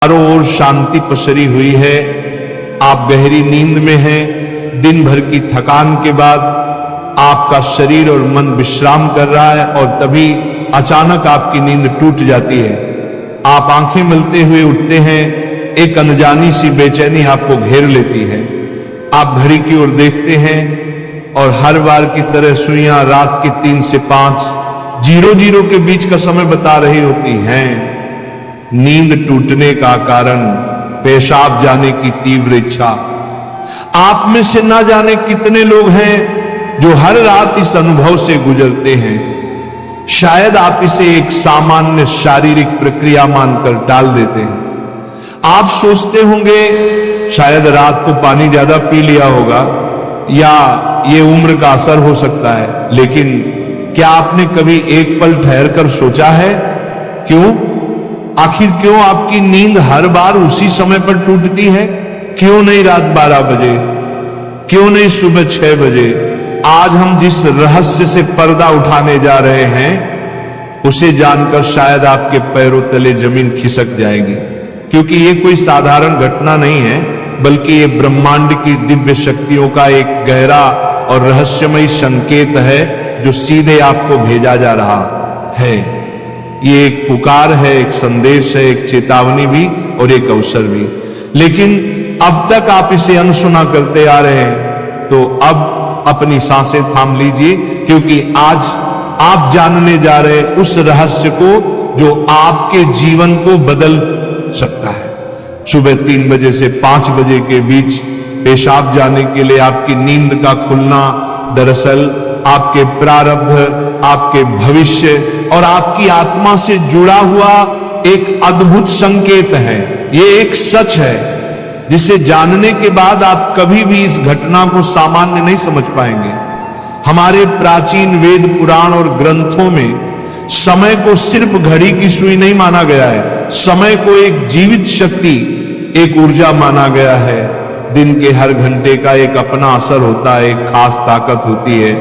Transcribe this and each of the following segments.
चारों ओर शांति पसरी हुई है, आप गहरी नींद में हैं। दिन भर की थकान के बाद आपका शरीर और मन विश्राम कर रहा है और तभी अचानक आपकी नींद टूट जाती है। आप आंखें मलते हुए उठते हैं, एक अनजानी सी बेचैनी आपको घेर लेती है। आप घड़ी की ओर देखते हैं और हर बार की तरह सुइयां रात के 3 से 5 00 के बीच का समय बता रही होती हैं। नींद टूटने का कारण पेशाब जाने की तीव्र इच्छा। आप में से ना जाने कितने लोग हैं जो हर रात इस अनुभव से गुजरते हैं। शायद आप इसे एक सामान्य शारीरिक प्रक्रिया मानकर टाल देते हैं। आप सोचते होंगे शायद रात को पानी ज्यादा पी लिया होगा या ये उम्र का असर हो सकता है, लेकिन क्या आपने कभी एक पल ठहर कर सोचा है क्यों? आखिर क्यों आपकी नींद हर बार उसी समय पर टूटती है? क्यों नहीं रात 12 बजे? क्यों नहीं सुबह 6 बजे? आज हम जिस रहस्य से पर्दा उठाने जा रहे हैं उसे जानकर शायद आपके पैरों तले जमीन खिसक जाएगी, क्योंकि ये कोई साधारण घटना नहीं है, बल्कि ये ब्रह्मांड की दिव्य शक्तियों का एक गहरा और रहस्यमय संकेत है जो सीधे आपको भेजा जा रहा है। ये एक पुकार है, एक संदेश है, एक चेतावनी भी और एक अवसर भी। लेकिन अब तक आप इसे अनसुना करते आ रहे हैं, तो अब अपनी सांसें थाम लीजिए, क्योंकि आज आप जानने जा रहे उस रहस्य को जो आपके जीवन को बदल सकता है। सुबह 3 बजे से 5 बजे के बीच पेशाब जाने के लिए आपकी नींद का खुलना दरअसल आपके प्रारब्ध, आपके भविष्य और आपकी आत्मा से जुड़ा हुआ एक अद्भुत संकेत है। ये एक सच है जिसे जानने के बाद आप कभी भी इस घटना को सामान्य नहीं समझ पाएंगे। हमारे प्राचीन वेद, पुराण और ग्रंथों में समय को सिर्फ घड़ी की सुई नहीं माना गया है। समय को एक जीवित शक्ति, एक ऊर्जा माना गया है। दिन के हर घंटे का एक अपना असर होता है, एक खास ताकत होती है।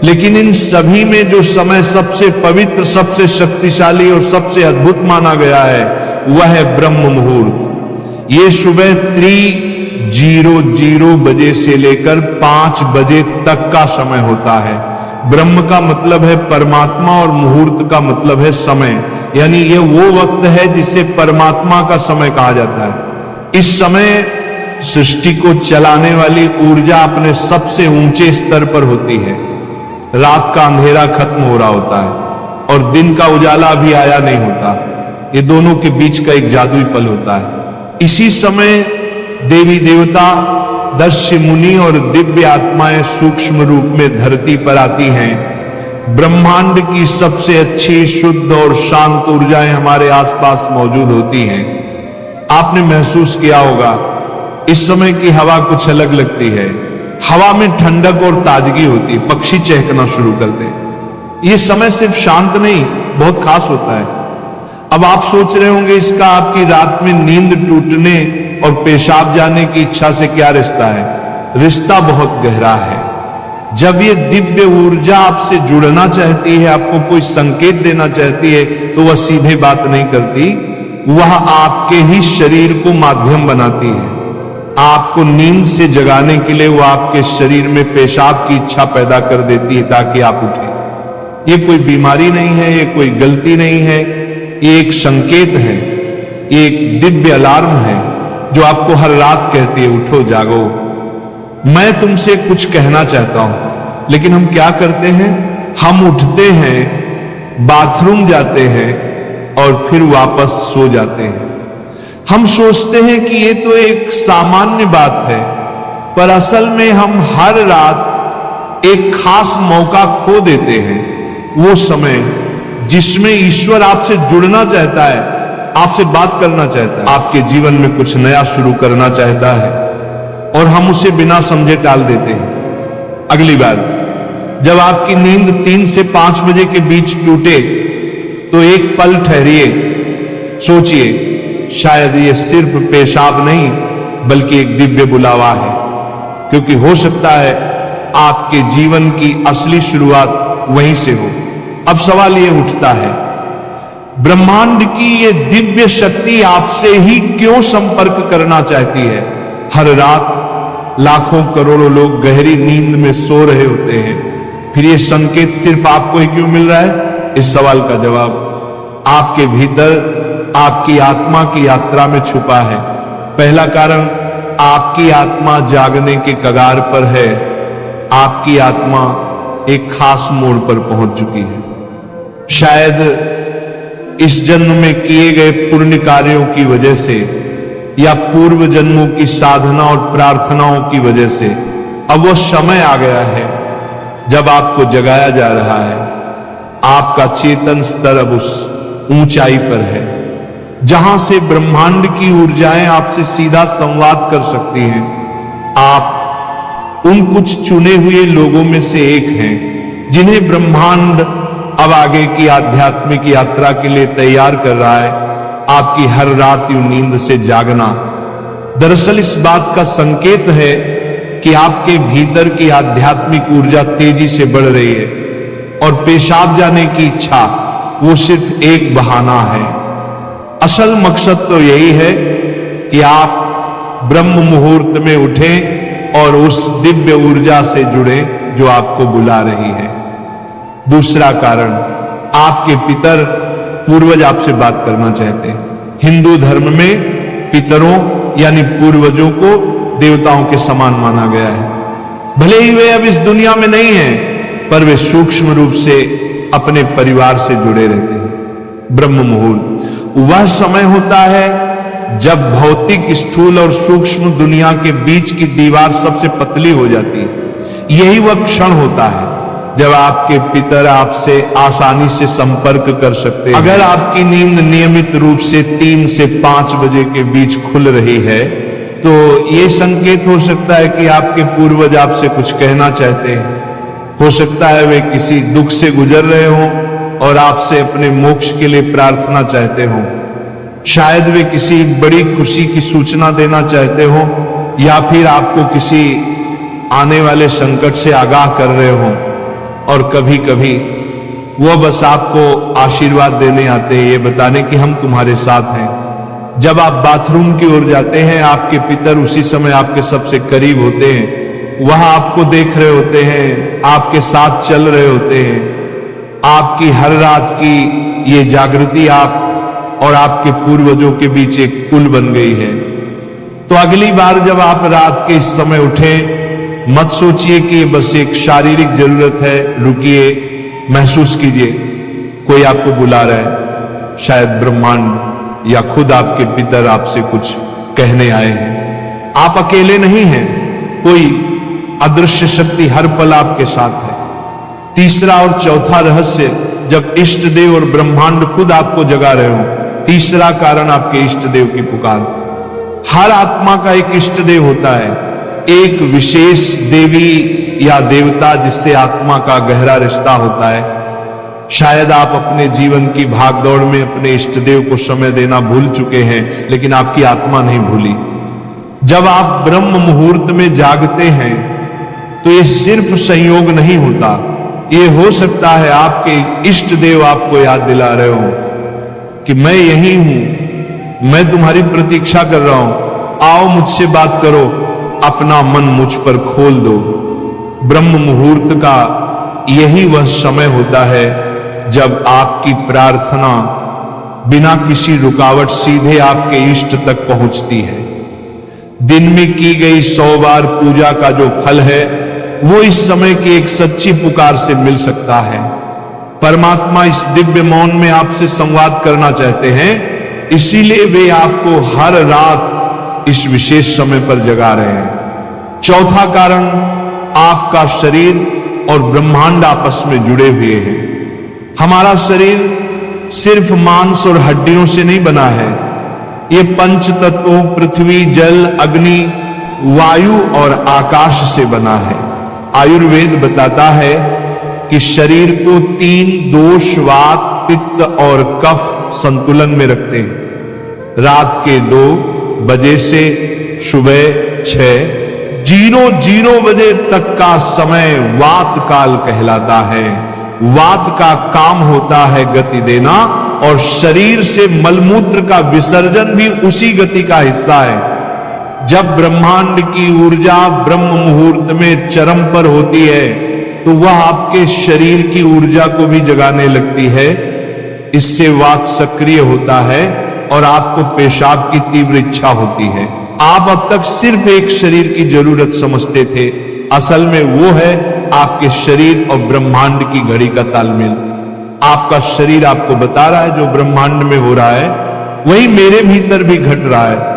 लेकिन इन सभी में जो समय सबसे पवित्र, सबसे शक्तिशाली और सबसे अद्भुत माना गया है वह है ब्रह्म मुहूर्त। ये सुबह 3:00 बजे से लेकर 5 बजे तक का समय होता है। ब्रह्म का मतलब है परमात्मा और मुहूर्त का मतलब है समय, यानी ये वो वक्त है जिसे परमात्मा का समय कहा जाता है। इस समय सृष्टि को चलाने वाली ऊर्जा अपने सबसे ऊंचे स्तर पर होती है। रात का अंधेरा खत्म हो रहा होता है और दिन का उजाला अभी आया नहीं होता। ये दोनों के बीच का एक जादुई पल होता है। इसी समय देवी देवता, दर्शी मुनि और दिव्य आत्माएं सूक्ष्म रूप में धरती पर आती हैं। ब्रह्मांड की सबसे अच्छी, शुद्ध और शांत ऊर्जाएं हमारे आसपास मौजूद होती हैं। आपने महसूस किया होगा इस समय की हवा कुछ अलग लगती है। हवा में ठंडक और ताजगी होती है, पक्षी चहकना शुरू करते हैं। ये समय सिर्फ शांत नहीं, बहुत खास होता है। अब आप सोच रहे होंगे इसका आपकी रात में नींद टूटने और पेशाब जाने की इच्छा से क्या रिश्ता है? रिश्ता बहुत गहरा है। जब ये दिव्य ऊर्जा आपसे जुड़ना चाहती है, आपको कोई संकेत देना चाहती है, तो वह सीधे बात नहीं करती, वह आपके ही शरीर को माध्यम बनाती है। आपको नींद से जगाने के लिए वो आपके शरीर में पेशाब की इच्छा पैदा कर देती है ताकि आप उठें। ये कोई बीमारी नहीं है, ये कोई गलती नहीं है, ये एक संकेत है, ये एक दिव्य अलार्म है जो आपको हर रात कहती है उठो, जागो। मैं तुमसे कुछ कहना चाहता हूं, लेकिन हम क्या करते हैं? हम उठते हैं, बाथरूम जाते हैं और फिर वापस सो जाते हैं। हम सोचते हैं कि ये तो एक सामान्य बात है, पर असल में हम हर रात एक खास मौका खो देते हैं। वो समय जिसमें ईश्वर आपसे जुड़ना चाहता है, आपसे बात करना चाहता है, आपके जीवन में कुछ नया शुरू करना चाहता है, और हम उसे बिना समझे टाल देते हैं। अगली बार जब आपकी नींद 3 से 5 बजे के बीच टूटे तो एक पल ठहरिए, सोचिए, शायद ये सिर्फ पेशाब नहीं बल्कि एक दिव्य बुलावा है, क्योंकि हो सकता है आपके जीवन की असली शुरुआत वहीं से हो। अब सवाल ये उठता है, ब्रह्मांड की ये दिव्य शक्ति आपसे ही क्यों संपर्क करना चाहती है? हर रात लाखों करोड़ों लोग गहरी नींद में सो रहे होते हैं, फिर ये संकेत सिर्फ आपको ही क्यों मिल रहा है? इस सवाल का जवाब आपके भीतर आपकी आत्मा की यात्रा में छुपा है। पहला कारण, आपकी आत्मा जागने के कगार पर है। आपकी आत्मा एक खास मोड़ पर पहुंच चुकी है। शायद इस जन्म में किए गए पुण्य कार्यों की वजह से या पूर्व जन्मों की साधना और प्रार्थनाओं की वजह से अब वो समय आ गया है जब आपको जगाया जा रहा है। आपका चेतन स्तर अब उस ऊंचाई पर है जहां से ब्रह्मांड की ऊर्जाएं आपसे सीधा संवाद कर सकती हैं। आप उन कुछ चुने हुए लोगों में से एक हैं जिन्हें ब्रह्मांड अब आगे की आध्यात्मिक यात्रा के लिए तैयार कर रहा है। आपकी हर रात यूं नींद से जागना दरअसल इस बात का संकेत है कि आपके भीतर की आध्यात्मिक ऊर्जा तेजी से बढ़ रही है और पेशाब जाने की इच्छा वो सिर्फ एक बहाना है। असल मकसद तो यही है कि आप ब्रह्म मुहूर्त में उठें और उस दिव्य ऊर्जा से जुड़े जो आपको बुला रही है। दूसरा कारण, आपके पितर पूर्वज आपसे बात करना चाहते हैं। हिंदू धर्म में पितरों यानी पूर्वजों को देवताओं के समान माना गया है। भले ही वे अब इस दुनिया में नहीं हैं, पर वे सूक्ष्म रूप से अपने परिवार से जुड़े रहते हैं। ब्रह्म मुहूर्त वह समय होता है जब भौतिक, स्थूल और सूक्ष्म दुनिया के बीच की दीवार सबसे पतली हो जाती है। यही वह क्षण होता है जब आपके पितर आपसे आसानी से संपर्क कर सकते हैं। अगर आपकी नींद नियमित रूप से 3 से 5 बजे के बीच खुल रही है तो यह संकेत हो सकता है कि आपके पूर्वज आपसे कुछ कहना चाहते हैं। हो सकता है वे किसी दुख से गुजर रहे हों और आपसे अपने मोक्ष के लिए प्रार्थना चाहते हों। शायद वे किसी बड़ी खुशी की सूचना देना चाहते हों या फिर आपको किसी आने वाले संकट से आगाह कर रहे हों। और कभी कभी वो बस आपको आशीर्वाद देने आते हैं, ये बताने कि हम तुम्हारे साथ हैं। जब आप बाथरूम की ओर जाते हैं, आपके पितर उसी समय आपके सबसे करीब होते हैं। वह आपको देख रहे होते हैं, आपके साथ चल रहे होते हैं। आपकी हर रात की ये जागृति आप और आपके पूर्वजों के बीच एक पुल बन गई है। तो अगली बार जब आप रात के इस समय उठें, मत सोचिए कि बस एक शारीरिक जरूरत है। रुकिए, महसूस कीजिए कोई आपको बुला रहा है। शायद ब्रह्मांड या खुद आपके पितर आपसे कुछ कहने आए हैं। आप अकेले नहीं हैं, कोई अदृश्य शक्ति हर पल आपके साथ है। तीसरा और चौथा रहस्य, जब इष्ट देव और ब्रह्मांड खुद आपको जगा रहे हो। तीसरा कारण, आपके इष्ट देव की पुकार। हर आत्मा का एक इष्ट देव होता है, एक विशेष देवी या देवता जिससे आत्मा का गहरा रिश्ता होता है। शायद आप अपने जीवन की भागदौड़ में अपने इष्ट देव को समय देना भूल चुके हैं, लेकिन आपकी आत्मा नहीं भूली। जब आप ब्रह्म मुहूर्त में जागते हैं तो यह सिर्फ संयोग नहीं होता, ये हो सकता है आपके इष्ट देव आपको याद दिला रहे हो कि मैं यही हूं, मैं तुम्हारी प्रतीक्षा कर रहा हूं, आओ मुझसे बात करो, अपना मन मुझ पर खोल दो। ब्रह्म मुहूर्त का यही वह समय होता है जब आपकी प्रार्थना बिना किसी रुकावट सीधे आपके इष्ट तक पहुंचती है। दिन में की गई 100 बार पूजा का जो फल है वो इस समय की एक सच्ची पुकार से मिल सकता है। परमात्मा इस दिव्य मौन में आपसे संवाद करना चाहते हैं, इसीलिए वे आपको हर रात इस विशेष समय पर जगा रहे हैं। चौथा कारण, आपका शरीर और ब्रह्मांड आपस में जुड़े हुए हैं। हमारा शरीर सिर्फ मांस और हड्डियों से नहीं बना है, ये पंच तत्वों पृथ्वी, जल, अग्नि, वायु और आकाश से बना है। आयुर्वेद बताता है कि शरीर को 3 दोष, वात, पित्त और कफ संतुलन में रखते हैं। रात के 2 बजे से सुबह 6:00 बजे तक का समय वात काल कहलाता है। वात का काम होता है गति देना और शरीर से मलमूत्र का विसर्जन भी उसी गति का हिस्सा है। जब ब्रह्मांड की ऊर्जा ब्रह्म मुहूर्त में चरम पर होती है तो वह आपके शरीर की ऊर्जा को भी जगाने लगती है। इससे वात सक्रिय होता है और आपको पेशाब की तीव्र इच्छा होती है। आप अब तक सिर्फ एक शरीर की जरूरत समझते थे, असल में वो है आपके शरीर और ब्रह्मांड की घड़ी का तालमेल। आपका शरीर आपको बता रहा है जो ब्रह्मांड में हो रहा है वही मेरे भीतर भी घट रहा है।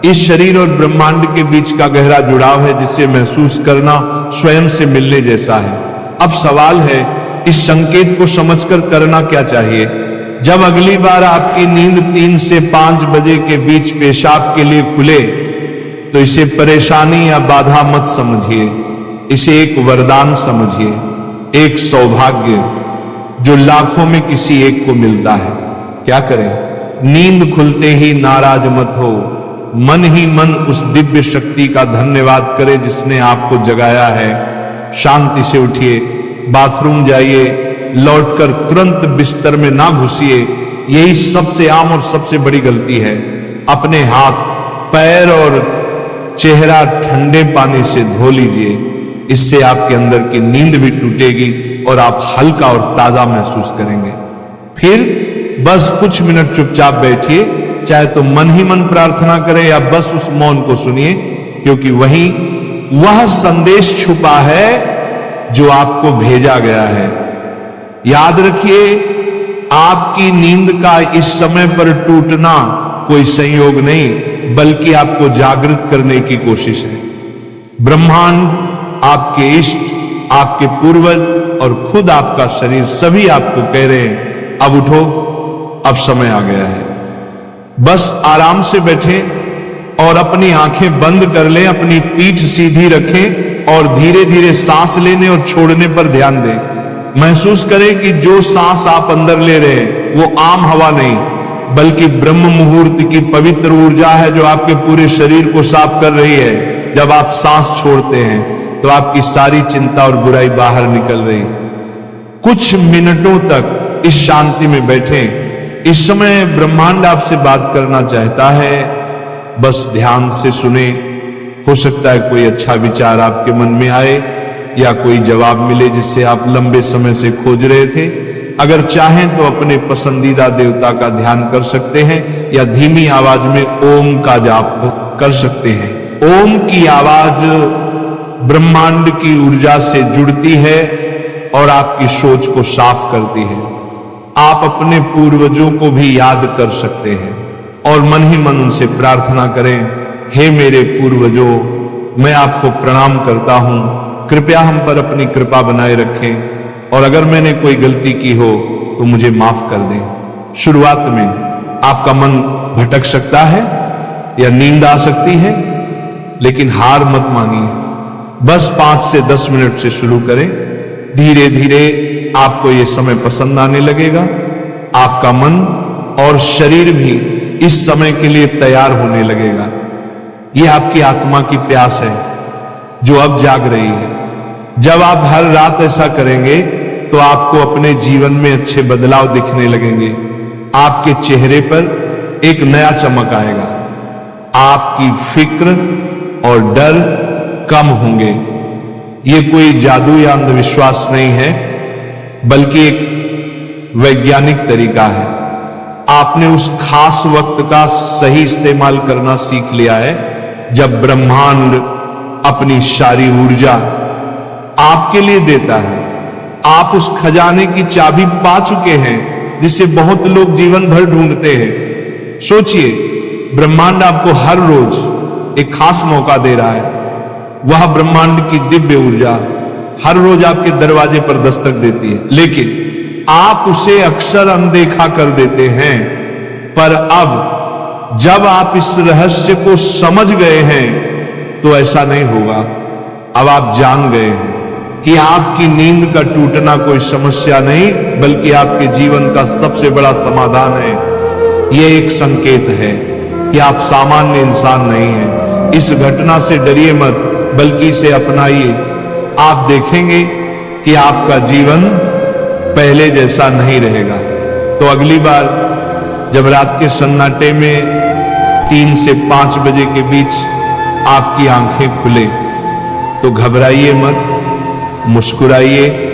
इस शरीर और ब्रह्मांड के बीच का गहरा जुड़ाव है जिसे महसूस करना स्वयं से मिलने जैसा है। अब सवाल है इस संकेत को समझकर करना क्या चाहिए। जब अगली बार आपकी नींद 3 से 5 बजे के बीच पेशाब के लिए खुले तो इसे परेशानी या बाधा मत समझिए, इसे एक वरदान समझिए, एक सौभाग्य जो लाखों में किसी एक को मिलता है। क्या करें? नींद खुलते ही नाराज मत हो, मन ही मन उस दिव्य शक्ति का धन्यवाद करें जिसने आपको जगाया है। शांति से उठिए, बाथरूम जाइए, लौटकर तुरंत बिस्तर में ना घुसिए। यही सबसे आम और सबसे बड़ी गलती है। अपने हाथ, पैर और चेहरा ठंडे पानी से धो लीजिए, इससे आपके अंदर की नींद भी टूटेगी और आप हल्का और ताजा महसूस करेंगे। फिर बस कुछ मिनट चुपचाप बैठिए, चाहे तो मन ही मन प्रार्थना करें या बस उस मौन को सुनिए, क्योंकि वहीं वह संदेश छुपा है जो आपको भेजा गया है। याद रखिए, आपकी नींद का इस समय पर टूटना कोई संयोग नहीं बल्कि आपको जागृत करने की कोशिश है। ब्रह्मांड, आपके इष्ट, आपके पूर्वज और खुद आपका शरीर सभी आपको कह रहे हैं अब उठो, अब समय आ गया है। बस आराम से बैठें और अपनी आंखें बंद कर लें, अपनी पीठ सीधी रखें और धीरे धीरे सांस लेने और छोड़ने पर ध्यान दें। महसूस करें कि जो सांस आप अंदर ले रहे हैं वो आम हवा नहीं बल्कि ब्रह्म मुहूर्त की पवित्र ऊर्जा है जो आपके पूरे शरीर को साफ कर रही है। जब आप सांस छोड़ते हैं तो आपकी सारी चिंता और बुराई बाहर निकल रही है। कुछ मिनटों तक इस शांति में बैठें। इस समय ब्रह्मांड आपसे बात करना चाहता है, बस ध्यान से सुने। हो सकता है कोई अच्छा विचार आपके मन में आए या कोई जवाब मिले जिससे आप लंबे समय से खोज रहे थे। अगर चाहें तो अपने पसंदीदा देवता का ध्यान कर सकते हैं या धीमी आवाज में ओम का जाप कर सकते हैं। ओम की आवाज ब्रह्मांड की ऊर्जा से जुड़ती है और आपकी सोच को साफ करती है। आप अपने पूर्वजों को भी याद कर सकते हैं और मन ही मन उनसे प्रार्थना करें, हे मेरे पूर्वजों, मैं आपको प्रणाम करता हूं, कृपया हम पर अपनी कृपा बनाए रखें और अगर मैंने कोई गलती की हो तो मुझे माफ कर दें। शुरुआत में आपका मन भटक सकता है या नींद आ सकती है, लेकिन हार मत मानिए। बस 5 से 10 मिनट से शुरू करें। धीरे धीरे आपको यह समय पसंद आने लगेगा। आपका मन और शरीर भी इस समय के लिए तैयार होने लगेगा। यह आपकी आत्मा की प्यास है जो अब जाग रही है। जब आप हर रात ऐसा करेंगे तो आपको अपने जीवन में अच्छे बदलाव दिखने लगेंगे। आपके चेहरे पर एक नया चमक आएगा। आपकी फिक्र और डर कम होंगे। ये कोई जादू या अंधविश्वास नहीं है बल्कि एक वैज्ञानिक तरीका है। आपने उस खास वक्त का सही इस्तेमाल करना सीख लिया है जब ब्रह्मांड अपनी सारी ऊर्जा आपके लिए देता है। आप उस खजाने की चाबी पा चुके हैं जिसे बहुत लोग जीवन भर ढूंढते हैं। सोचिए, ब्रह्मांड आपको हर रोज एक खास मौका दे रहा है। वह ब्रह्मांड की दिव्य ऊर्जा हर रोज आपके दरवाजे पर दस्तक देती है, लेकिन आप उसे अक्सर अनदेखा कर देते हैं। पर अब जब आप इस रहस्य को समझ गए हैं तो ऐसा नहीं होगा। अब आप जान गए हैं कि आपकी नींद का टूटना कोई समस्या नहीं बल्कि आपके जीवन का सबसे बड़ा समाधान है। यह एक संकेत है कि आप सामान्य इंसान नहीं हैं। इस घटना से डरिए मत बल्कि इसे अपनाइए। आप देखेंगे कि आपका जीवन पहले जैसा नहीं रहेगा। तो अगली बार जब रात के सन्नाटे में 3 से 5 बजे के बीच आपकी आंखें खुले तो घबराइए मत, मुस्कुराइए